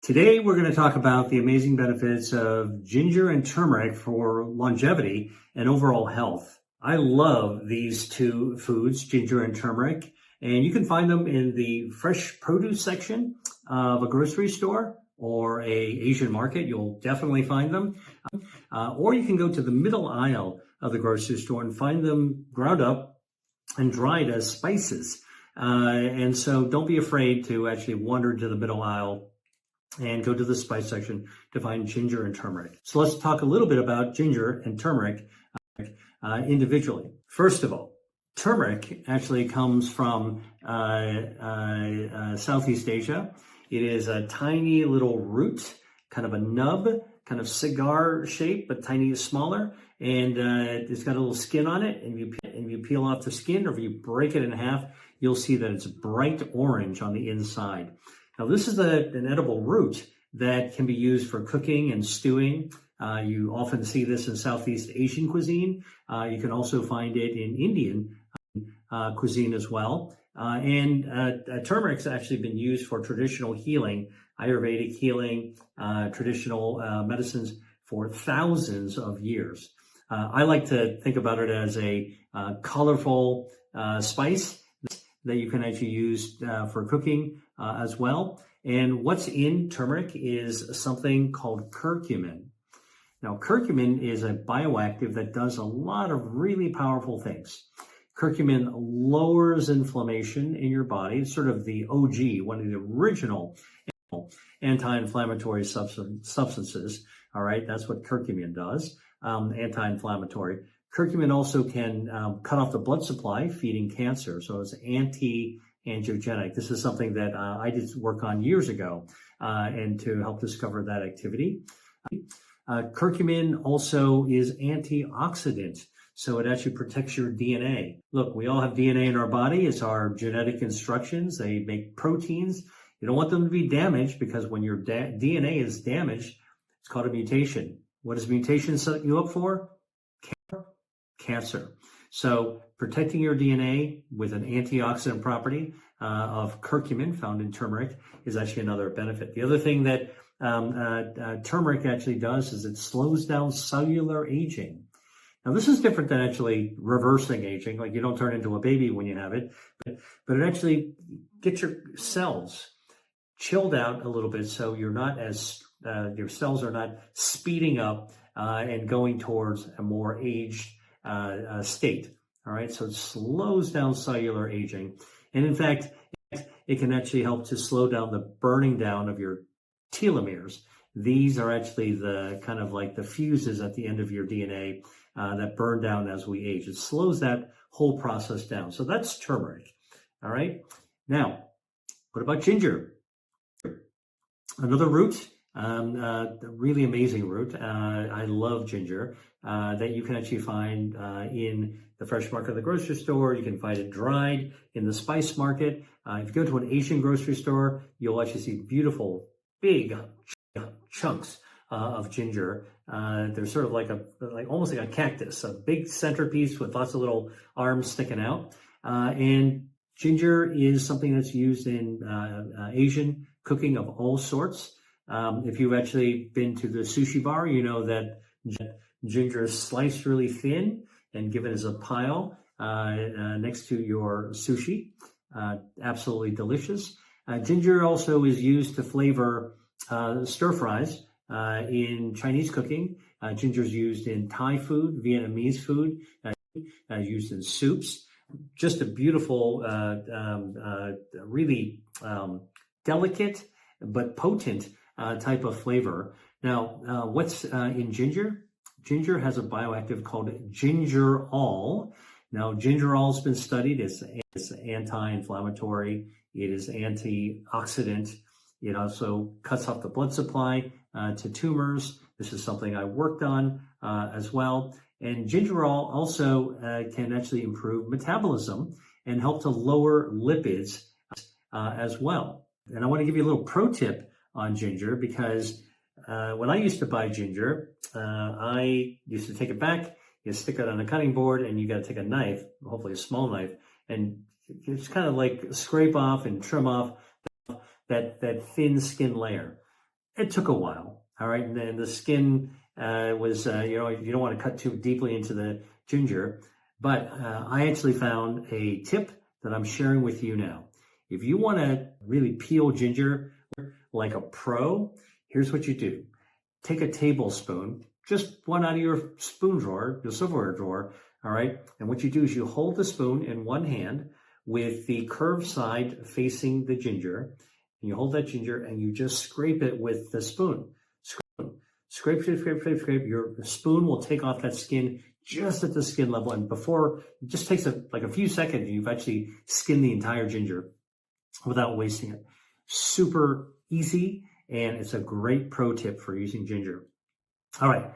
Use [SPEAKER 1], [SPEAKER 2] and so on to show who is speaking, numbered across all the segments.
[SPEAKER 1] Today, we're going to talk about the amazing benefits of ginger and turmeric for longevity and overall health. I love these two foods, ginger and turmeric, and you can find them in the fresh produce section of a grocery store or a Asian market. You'll definitely find them. Or you can go to the middle aisle of the grocery store and find them ground up and dried as spices. And so don't be afraid to actually wander into the middle aisle and go to the spice section to find ginger and turmeric. So let's talk a little bit about ginger and turmeric individually. First of all, turmeric actually comes from Southeast Asia. It is a tiny little root, kind of a nub, kind of cigar shape, but tiny, smaller. And it's got a little skin on it. And you peel off the skin, or if you break it in half, you'll see that it's bright orange on the inside. Now, this is an edible root that can be used for cooking and stewing. You often see this in Southeast Asian cuisine. You can also find it in Indian cuisine as well. Turmeric's actually been used for traditional healing, Ayurvedic healing, traditional medicines for thousands of years. I like to think about it as a colorful spice that you can actually use for cooking as well. And what's in turmeric is something called curcumin. Now, curcumin is a bioactive that does a lot of really powerful things. Curcumin lowers inflammation in your body. It's sort of the OG, one of the original anti-inflammatory substances. All right, that's what curcumin does, anti-inflammatory. Curcumin also can cut off the blood supply, feeding cancer. So it's anti-angiogenic. This is something that I did work on years ago and to help discover that activity. Curcumin also is antioxidant. So it actually protects your DNA. Look, we all have DNA in our body. It's our genetic instructions. They make proteins. You don't want them to be damaged, because when your DNA is damaged, it's called a mutation. What does mutation set you up for? Cancer. So protecting your DNA with an antioxidant property of curcumin found in turmeric is actually another benefit. The other thing that turmeric actually does is it slows down cellular aging. Now, this is different than actually reversing aging. Like, you don't turn into a baby when you have it, but it actually gets your cells chilled out a little bit, so you're not as your cells are not speeding up and going towards a more aged state. All right, so it slows down cellular aging, and in fact, it can actually help to slow down the burning down of your telomeres. These are actually the kind of like the fuses at the end of your DNA that burn down as we age. It slows that whole process down. So that's turmeric. All right. Now, what about ginger? Another root, really amazing root. I love ginger that you can actually find in the fresh market of the grocery store. You can find it dried in the spice market. If you go to an Asian grocery store, you'll actually see beautiful, big chunks of ginger. They're sort of like almost like a cactus, a big centerpiece with lots of little arms sticking out. And ginger is something that's used in Asian cooking of all sorts. If you've actually been to the sushi bar, you know that ginger is sliced really thin and given as a pile next to your sushi. Absolutely delicious. Ginger also is used to flavor stir fries in Chinese cooking. Ginger is used in Thai food, Vietnamese food, used in soups. Just a beautiful, really delicate but potent type of flavor. Now, what's in ginger? Ginger has a bioactive called gingerol. Now, gingerol has been studied. It's anti-inflammatory. It is antioxidant. It also cuts off the blood supply to tumors. This is something I worked on as well. And gingerol also can actually improve metabolism and help to lower lipids as well. And I want to give you a little pro tip on ginger, because when I used to buy ginger, I used to take it back, you stick it on a cutting board, and you got to take a knife, hopefully a small knife, and just kind of like scrape off and trim off that thin skin layer. It took a while, all right? And then the skin was, you know, you don't want to cut too deeply into the ginger, but I actually found a tip that I'm sharing with you now. If you want to really peel ginger like a pro, here's what you do. Take a tablespoon, just one out of your spoon drawer, your silverware drawer, all right? And what you do is you hold the spoon in one hand with the curved side facing the ginger, and you hold that ginger and you just scrape it with the spoon. Scrape. Your spoon will take off that skin just at the skin level, and before, it just takes like a few seconds, and you've actually skinned the entire ginger without wasting it. Super easy, and it's a great pro tip for using ginger. All right,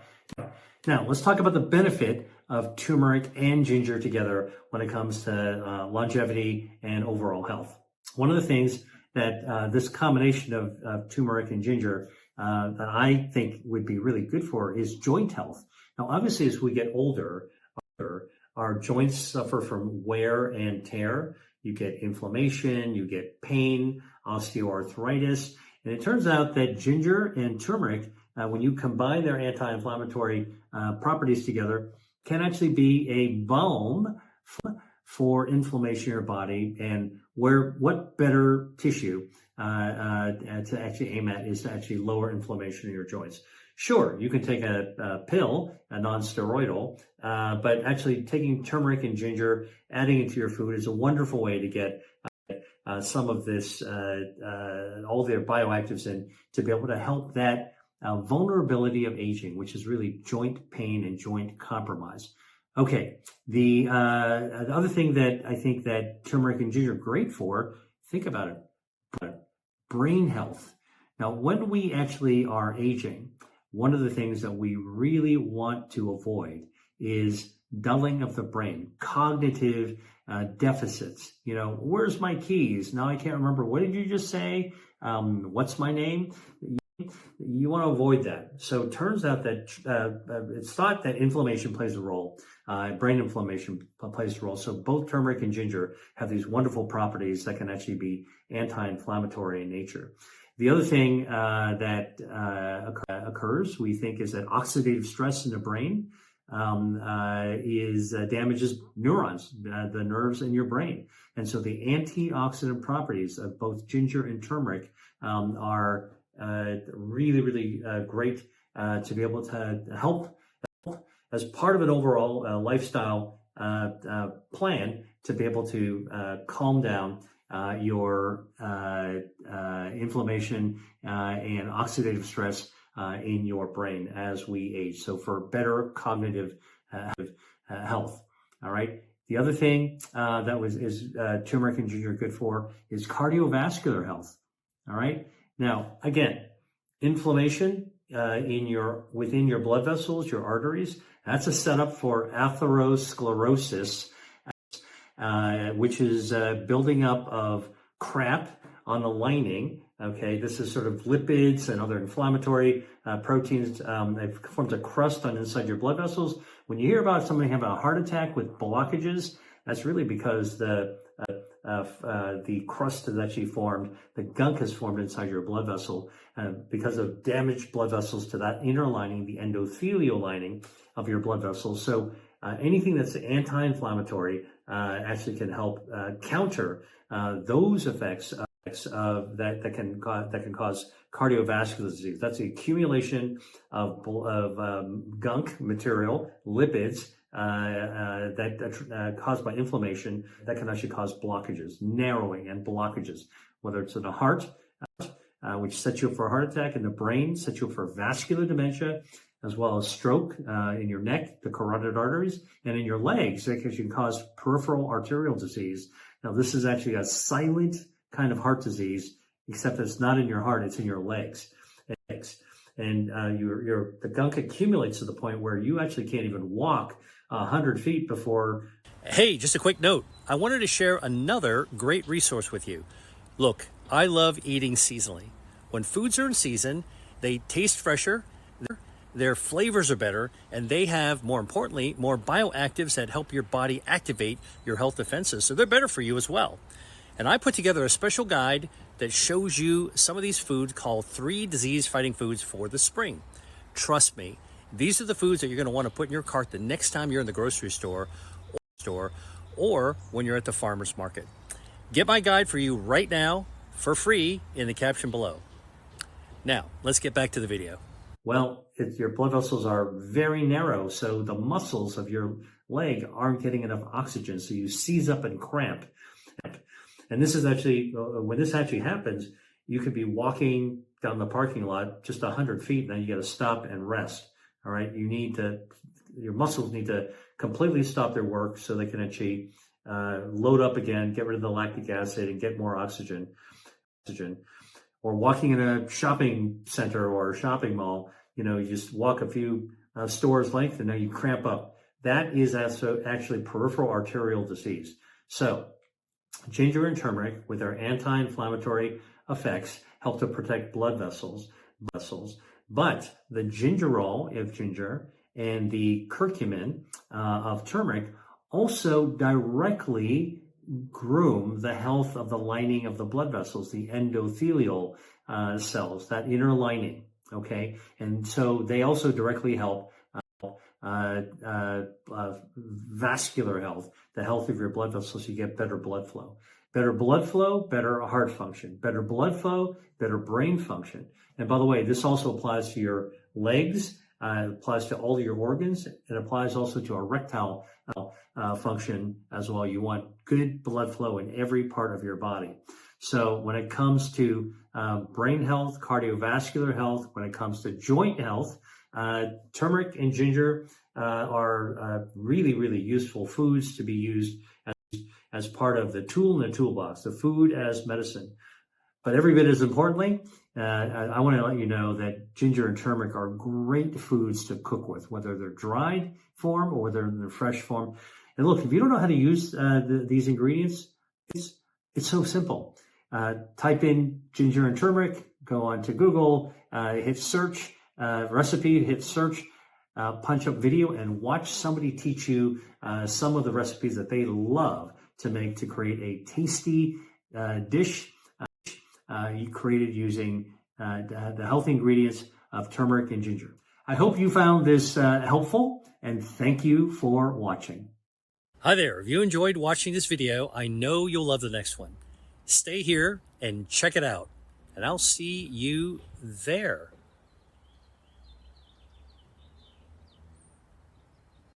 [SPEAKER 1] now let's talk about the benefit of turmeric and ginger together when it comes to longevity and overall health. One of the things that this combination of turmeric and ginger that I think would be really good for is joint health. Now, obviously, as we get older, our joints suffer from wear and tear. You get inflammation, you get pain, osteoarthritis. And it turns out that ginger and turmeric, when you combine their anti-inflammatory properties together, can actually be a balm for inflammation in your body. And what better tissue to actually aim at is to actually lower inflammation in your joints. Sure, you can take a pill, a non-steroidal, but actually taking turmeric and ginger, adding it to your food is a wonderful way to get some of this, all their bioactives in, to be able to help that vulnerability of aging, which is really joint pain and joint compromise. Okay, the other thing that I think that turmeric and ginger are great for, think about it, brain health. Now, when we actually are aging, one of the things that we really want to avoid is dulling of the brain, cognitive deficits. You know, where's my keys? Now I can't remember. What did you just say? What's my name? You want to avoid that. So it turns out that it's thought that inflammation plays a role. Brain inflammation plays a role. So both turmeric and ginger have these wonderful properties that can actually be anti-inflammatory in nature. The other thing that occurs, we think, is that oxidative stress in the brain damages neurons, the nerves in your brain. And so the antioxidant properties of both ginger and turmeric are really, really great to be able to help as part of an overall lifestyle plan to be able to calm down your inflammation and oxidative stress in your brain as we age. So for better cognitive health. All right. The other thing is turmeric and ginger good for is cardiovascular health. All right. Now, again, inflammation within your blood vessels, your arteries, that's a setup for atherosclerosis, which is building up of crap on the lining. Okay, this is sort of lipids and other inflammatory proteins. It forms a crust on inside your blood vessels. When you hear about somebody having a heart attack with blockages, that's really because the crust is actually formed, the gunk is formed inside your blood vessel because of damaged blood vessels to that inner lining, the endothelial lining of your blood vessels. So anything that's anti-inflammatory actually can help counter those effects of that can cause cardiovascular disease. That's the accumulation of gunk material, lipids, that caused by inflammation that can actually cause blockages, narrowing and blockages, whether it's in the heart, which sets you up for a heart attack, in the brain, sets you up for vascular dementia, as well as stroke in your neck, the carotid arteries, and in your legs, that can cause peripheral arterial disease. Now, this is actually a silent kind of heart disease, except that it's not in your heart, it's in your legs. And the gunk accumulates to the point where you actually can't even walk 100 feet before.
[SPEAKER 2] Hey, just a quick note. I wanted to share another great resource with you. Look, I love eating seasonally. When foods are in season, they taste fresher, their flavors are better, and they have, more importantly, more bioactives that help your body activate your health defenses. So they're better for you as well. And I put together a special guide that shows you some of these foods called 3 disease-fighting foods for the spring. Trust me, these are the foods that you're going to want to put in your cart the next time you're in the grocery store or when you're at the farmer's market. Get my guide for you right now for free in the caption below. Now, let's get back to the video.
[SPEAKER 1] Well, your blood vessels are very narrow, so the muscles of your leg aren't getting enough oxygen, so you seize up and cramp. And this is actually, when this actually happens, you could be walking down the parking lot just 100 feet, and then you got to stop and rest. All right, your muscles need to completely stop their work so they can actually load up again, get rid of the lactic acid, and get more oxygen. Or walking in a shopping center or a shopping mall, you just walk a few stores length and now you cramp up. That is actually peripheral arterial disease. So ginger and turmeric, with their anti-inflammatory effects, help to protect blood vessels. But the gingerol of ginger and the curcumin of turmeric also directly groom the health of the lining of the blood vessels, the endothelial cells, that inner lining. Okay, and so they also directly help vascular health, the health of your blood vessels. You get better blood flow. Better blood flow, better heart function. Better blood flow, better brain function. And by the way, this also applies to your legs. It applies to all of your organs. It applies also to erectile function as well. You want good blood flow in every part of your body. So when it comes to brain health, cardiovascular health, when it comes to joint health, turmeric and ginger are really, really useful foods to be used as part of the tool in the toolbox, the food as medicine. But every bit as importantly, I want to let you know that ginger and turmeric are great foods to cook with, whether they're dried form or whether they're fresh form. And look, if you don't know how to use these ingredients, it's so simple. Type in ginger and turmeric, go on to Google, hit search, recipe, hit search, punch up video, and watch somebody teach you some of the recipes that they love to make to create a tasty dish created using the healthy ingredients of turmeric and ginger. I hope you found this helpful, and thank you for watching.
[SPEAKER 2] Hi there. If you enjoyed watching this video, I know you'll love the next one. Stay here and check it out, and I'll see you there.